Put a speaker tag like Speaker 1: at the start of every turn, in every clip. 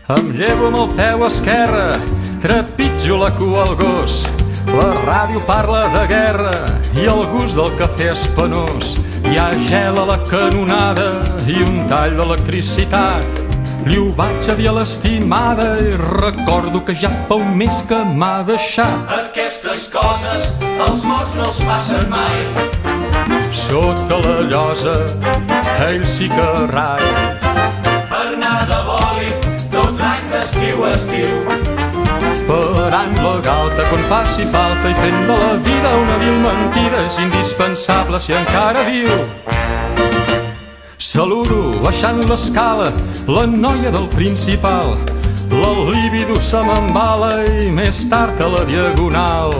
Speaker 1: Em llevo amb el peu esquerre, trepitjo la cua al gos. La ràdio parla de guerra i el gust del cafè és penós. Hi ha gel a la canonada i un tall d'electricitat. Li ho vaig a dir a l'estimada i recordo que ja fa un mes que m'ha deixat.
Speaker 2: Aquestes coses els morts no els passen mai.
Speaker 1: Sota la llosa, ell sí que rai.
Speaker 2: Per anar de boli, tot l'any d'estiu a estiu.
Speaker 1: Parant la galta quan faci falta i fent de la vida una vil mentida. És indispensable si encara viu. Saludo baixant l'escala la noia del Principal. La libido se m'embala i més tard a la diagonal.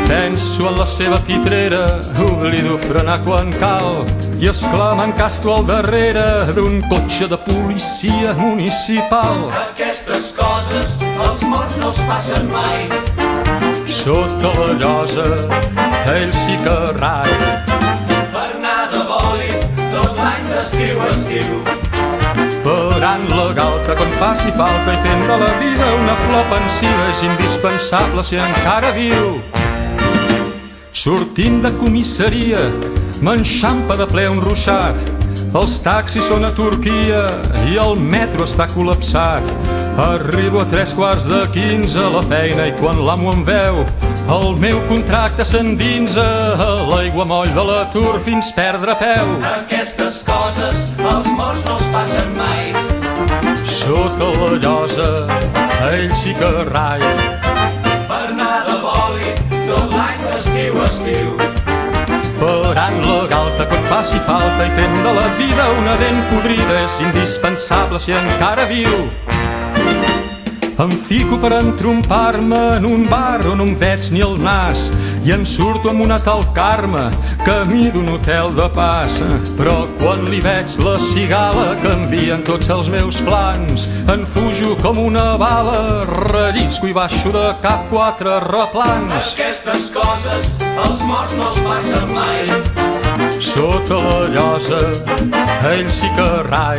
Speaker 1: Penso en la seva pitrera, oblido frenar quan cal. I esclar m'encasto al darrere d'un cotxe de policia municipal.
Speaker 2: Aquestes coses els morts no els passen mai.
Speaker 1: Sota la llosa, ell sí que rai.
Speaker 2: Per anar de boli, tot l'any d'estiu a estiu.
Speaker 1: Parant la galta quan faci falta i fent de la vida una flor pensiva. És indispensable si encara viu. Sortint de comissaria, m'enxampa de ple un ruixat. Els taxis són a Turquia i el metro està col·lapsat. Arribo a 15:03 a la feina i quan l'amo em veu, el meu contracte s'endinsa a l'aiguamoll de l'atur fins perdre peu.
Speaker 2: Aquestes coses els morts no els passen mai.
Speaker 1: Sota la llosa, ell sí que rai.
Speaker 2: Per anar de boli, tot l'any d'estiu a estiu.
Speaker 1: Parant la galta quan faci falta i fent de la vida una dent podrida. És indispensable si encara viu. Em fico per entrompar-me en un bar on no em veig ni el nas i en surto amb una tal Carme, camí d'un hotel de pas. Però quan li veig la cigala canvien tots els meus plans. En fujo com una bala, rellisco i baixo de cap 4 replans.
Speaker 2: Aquestes coses els morts no els passen mai.
Speaker 1: Sota la llosa, ell sí que rai.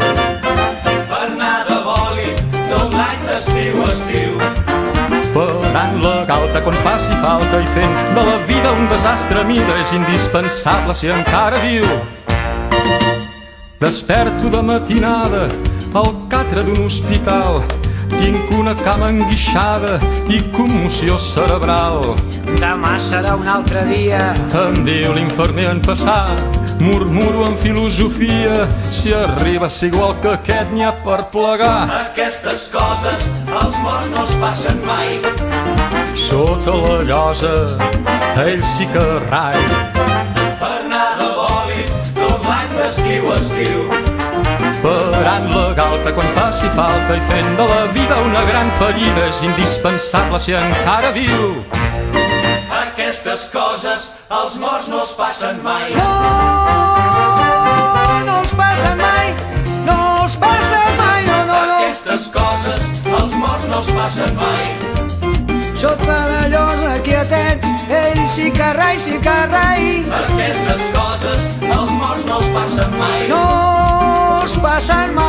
Speaker 2: Per anar de boli, tot l'any d'estiu a estiu.
Speaker 1: Parant la galta quan faci falta i fent de la vida un desastre a mida. És indispensable si encara viu. Desperto de matinada al catre d'un hospital. Tinc una cama enguixada i commoció cerebral.
Speaker 3: Demà serà un altre dia.
Speaker 1: Em diu l'infermer en passar. Murmuro en filosofia. Si arriba a ser igual que aquest n'hi ha per plegar.
Speaker 2: Aquestes coses els morts no els passen mai.
Speaker 1: Sota la llosa, ell sí que rai.
Speaker 2: Per anar de boli, tot l'any d'estiu a estiu.
Speaker 1: Parant la galta quan faci falta i fent de la vida una gran ferida. És indispensable si encara viu.
Speaker 2: Aquestes coses els morts no els passen mai.
Speaker 3: No, no els passen mai. No els passen mai, no, no, no.
Speaker 2: Aquestes coses els morts no els passen mai.
Speaker 3: Sota la llosa quietets, ell sí que rai, sí que rai.
Speaker 2: Aquestes coses els morts no els passen mai.
Speaker 3: No els passen mai.